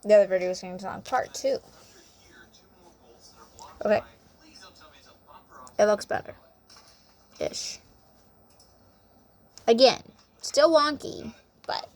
the other video is going to be on part 2. Okay. It looks better. Ish. Again, still wonky, but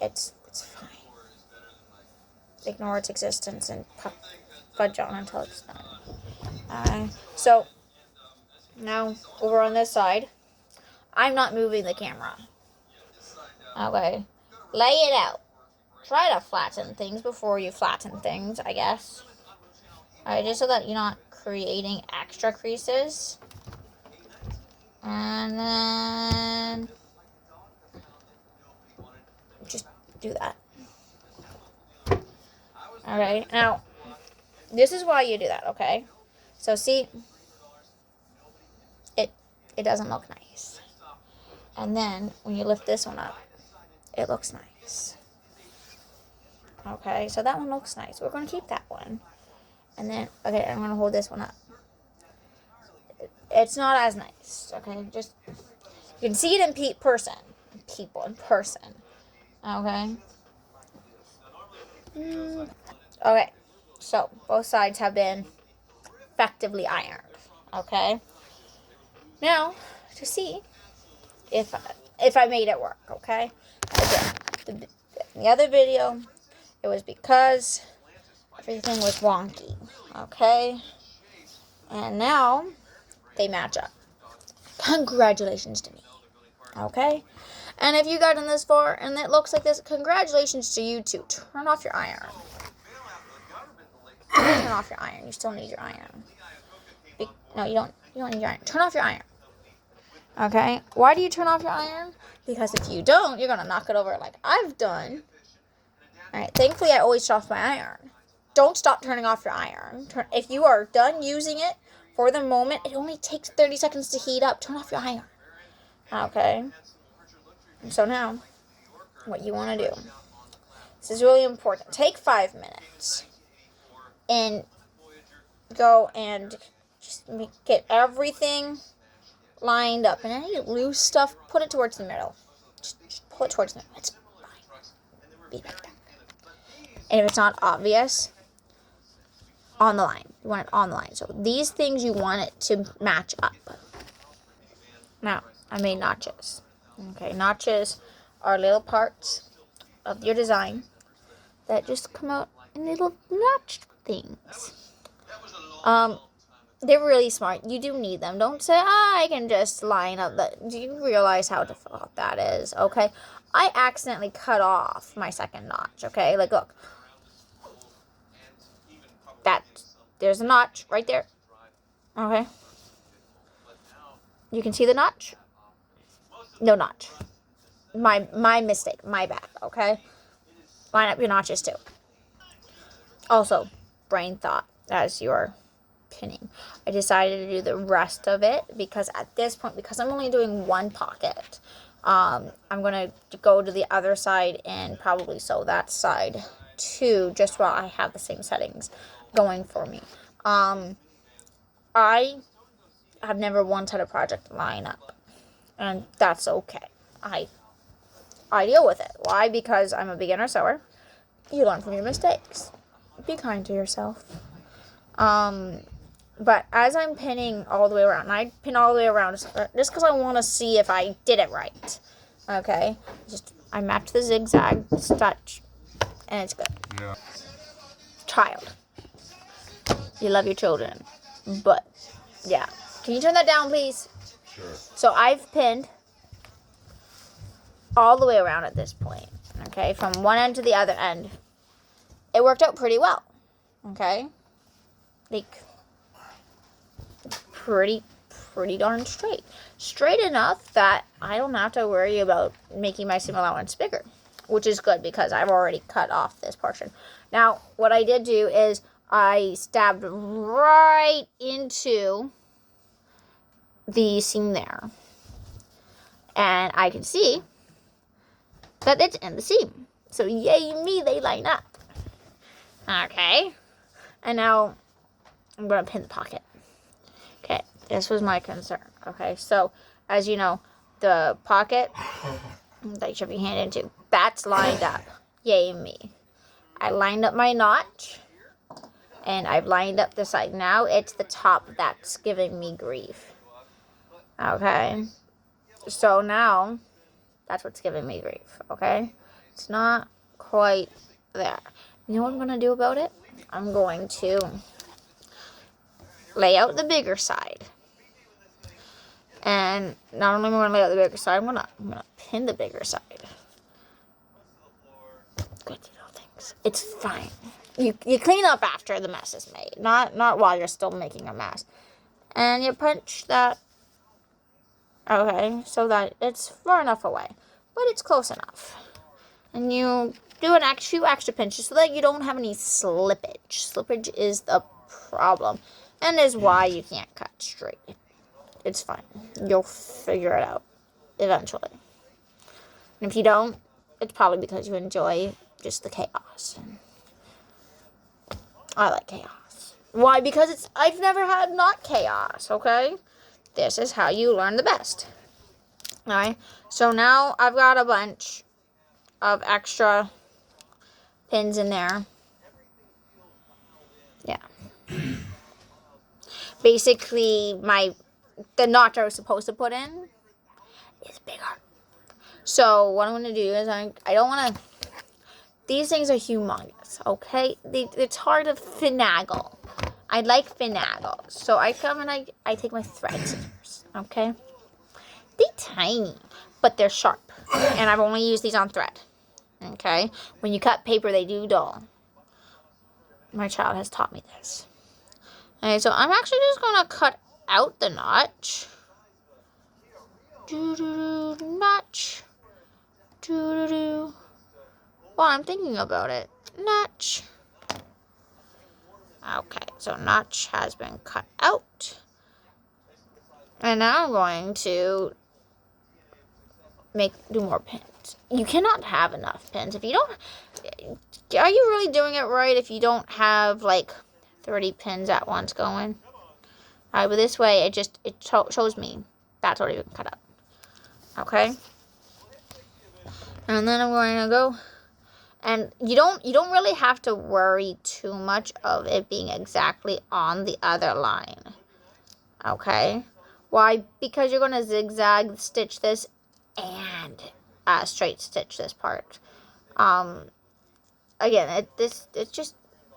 it's fine. Ignore its existence and fudge on until it's done. So, now, over on this side, I'm not moving the camera. Okay. Lay it out. Try to flatten things before you flatten things, I guess. Alright, just so that you're not creating extra creases. And then just do that. Alright, now, this is why you do that, okay? So see, it doesn't look nice. And then, when you lift this one up, it looks nice. Okay, so that one looks nice. We're going to keep that one. And then, okay, I'm going to hold this one up. It's not as nice, okay? Just, you can see it in people in person. Okay? Okay, so both sides have been effectively ironed. Okay? Now, to see if I made it work, okay? Again, the other video, it was because everything was wonky, okay? And now, they match up. Congratulations to me, okay? And if you got in this far and it looks like this, congratulations to you too. Turn off your iron. Turn off your iron. You still need your iron. No, you don't need your iron. Turn off your iron. Okay? Why do you turn off your iron? Because if you don't, you're going to knock it over like I've done. Alright, thankfully I always shut off my iron. Don't stop turning off your iron. If you are done using it for the moment, it only takes 30 seconds to heat up. Turn off your iron. Okay? And so now, what you want to do, this is really important. Take 5 minutes and go and just get everything lined up. And any loose stuff, put it towards the middle. Just pull it towards the middle. It's fine. Be like that. And if it's not obvious, on the line. You want it on the line. So these things, you want it to match up. Now, I made notches. Okay, notches are little parts of your design that just come out in little notch things. They're really smart. You do need them. Don't say, I can just line up that. Do you realize how difficult that is? Okay, I accidentally cut off my second notch. Okay, like look, there's a notch right there. Okay, you can see the notch. No notch. My mistake. My bad. Okay, line up your notches too. Also, brain thought as you're pinning. I decided to do the rest of it because at this point, because I'm only doing one pocket, I'm going to go to the other side and probably sew that side too, just while I have the same settings going for me. I have never once had a project line up, and that's okay. I deal with it. Why? Because I'm a beginner sewer. You learn from your mistakes. Be kind to yourself. But as I'm pinning all the way around, and I pin all the way around just because I want to see if I did it right. Okay? I mapped the zigzag stitch, and it's good. Yeah. Child. You love your children. But, yeah. Can you turn that down, please? Sure. So I've pinned all the way around at this point. Okay? From one end to the other end. It worked out pretty well. Okay? Like, pretty darn straight. Straight enough that I don't have to worry about making my seam allowance bigger. Which is good because I've already cut off this portion. Now, what I did do is I stabbed right into the seam there. And I can see that it's in the seam. So yay me, they line up. Okay. And now I'm going to pin the pocket. Okay. This was my concern. Okay. So as you know, the pocket that you should be hand into, that's lined up. Yay me. I lined up my notch. And I've lined up the side. Now it's the top that's giving me grief. Okay? So now, that's what's giving me grief. Okay? It's not quite there. You know what I'm going to do about it? I'm going to lay out the bigger side. And not only am I going to lay out the bigger side, I'm gonna pin the bigger side. Good little things. It's fine. You clean up after the mess is made, not while you're still making a mess. And you punch that, okay, so that it's far enough away, but it's close enough. And you do a few extra pinches so that you don't have any slippage. Slippage is the problem, and is why you can't cut straight. It's fine. You'll figure it out eventually. And if you don't, it's probably because you enjoy just the chaos. I like chaos. Why? Because I've never had not chaos, okay? This is how you learn the best. Alright? So now I've got a bunch of extra pins in there. Yeah. Basically, the notch I was supposed to put in is bigger. So what I'm going to do is I don't want to... These things are humongous, okay? It's hard to finagle. I like finagle. So I come and I take my thread scissors, okay? They're tiny, but they're sharp. And I've only used these on thread, okay? When you cut paper, they do dull. My child has taught me this. Okay, so I'm actually just going to cut out the notch. Notch. Well, I'm thinking about it. Notch. Okay, so notch has been cut out. And now I'm going to do more pins. You cannot have enough pins. If you don't... Are you really doing it right if you don't have, like, 30 pins at once going? Alright, but this way, it shows me that's already been cut out. Okay? And then I'm going to go... And you don't really have to worry too much of it being exactly on the other line. Okay? Why? Because you're going to zigzag stitch this and straight stitch this part. Again, it's just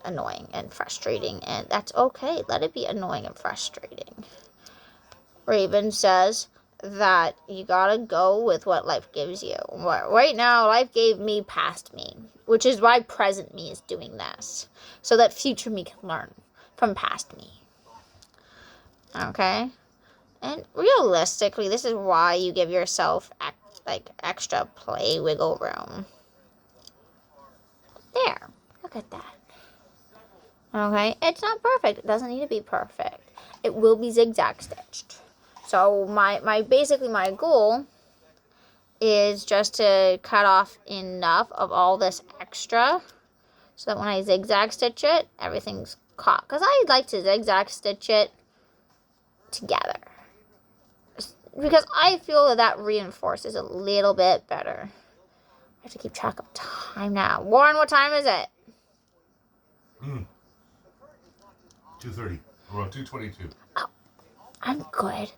annoying and frustrating, and that's okay. Let it be annoying and frustrating. Raven says that you gotta go with what life gives you. Right now, life gave me past me, which is why present me is doing this, so that future me can learn from past me. Okay? And realistically, this is why you give yourself extra play wiggle room. There. Look at that. Okay? It's not perfect. It doesn't need to be perfect. It will be zigzag stitched. So basically my goal is just to cut off enough of all this extra so that when I zigzag stitch it, everything's caught. Because I like to zigzag stitch it together. Because I feel that reinforces a little bit better. I have to keep track of time now. Warren, what time is it? 2:30. Around 2:22. Oh, I'm good.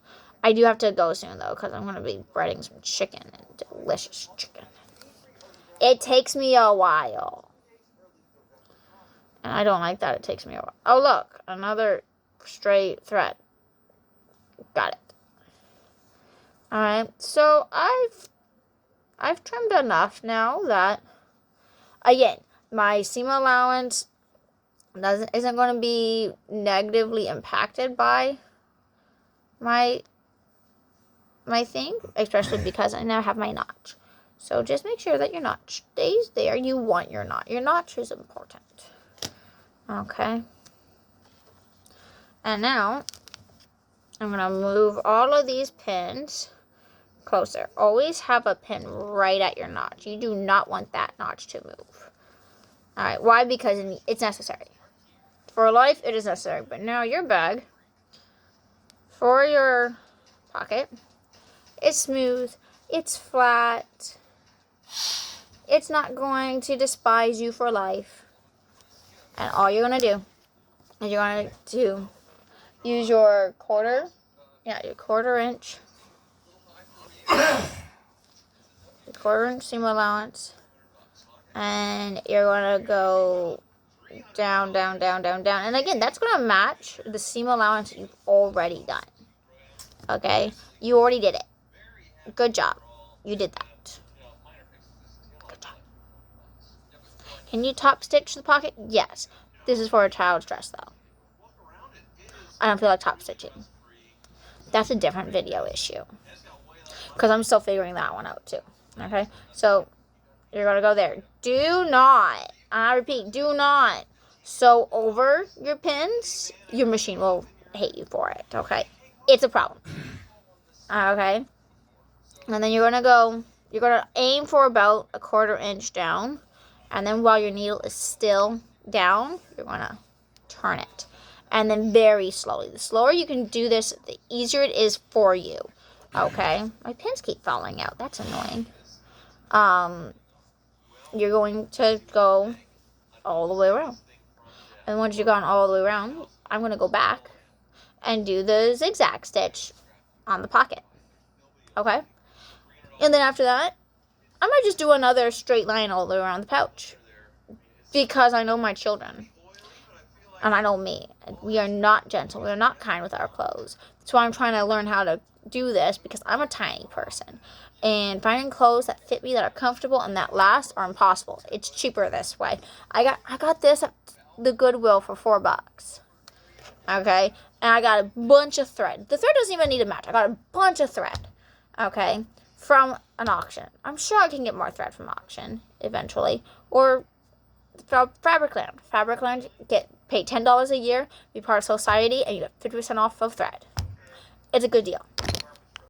I do have to go soon, though, because I'm going to be breading some chicken, and delicious chicken. It takes me a while. And I don't like that it takes me a while. Oh, look. Another straight thread. Got it. Alright. So, I've trimmed enough now that, again, my seam allowance isn't going to be negatively impacted by my thing, especially because I now have my notch. So just make sure that your notch stays there. You want your notch. Your notch is important. Okay. And now I'm going to move all of these pins closer. Always have a pin right at your notch. You do not want that notch to move. Alright, why? Because it's necessary. For life, it is necessary. But now your bag, for your pocket, it's smooth, it's flat, it's not going to despise you for life. And all you're going to do is you're going to use your quarter inch, seam allowance, and you're going to go down, down, down, down, down. And again, that's going to match the seam allowance you've already done. Okay? You already did it. Good job. You did that. Good job. Can you top stitch the pocket? Yes. This is for a child's dress, though. I don't feel like top stitching. That's a different video issue. Because I'm still figuring that one out, too. Okay? So, you're going to go there. Do not, I repeat, do not sew over your pins. Your machine will hate you for it, okay? It's a problem. Okay? And then you're going to aim for about a 1/4 inch down. And then while your needle is still down, you're going to turn it. And then very slowly. The slower you can do this, the easier it is for you. Okay? My pins keep falling out. That's annoying. You're going to go all the way around. And once you've gone all the way around, I'm going to go back and do the zigzag stitch on the pocket. Okay? And then after that, I might just do another straight line all the way around the pouch. Because I know my children. And I know me. We are not gentle. We are not kind with our clothes. That's why I'm trying to learn how to do this, because I'm a tiny person. And finding clothes that fit me, that are comfortable, and that last are impossible. It's cheaper this way. I got this at the Goodwill for $4. Okay? And I got a bunch of thread. The thread doesn't even need a match. I got a bunch of thread. Okay? From an auction. I'm sure I can get more thread from auction eventually. Or from Fabricland. Fabricland, pay $10 a year, be part of society, and you get 50% off of thread. It's a good deal.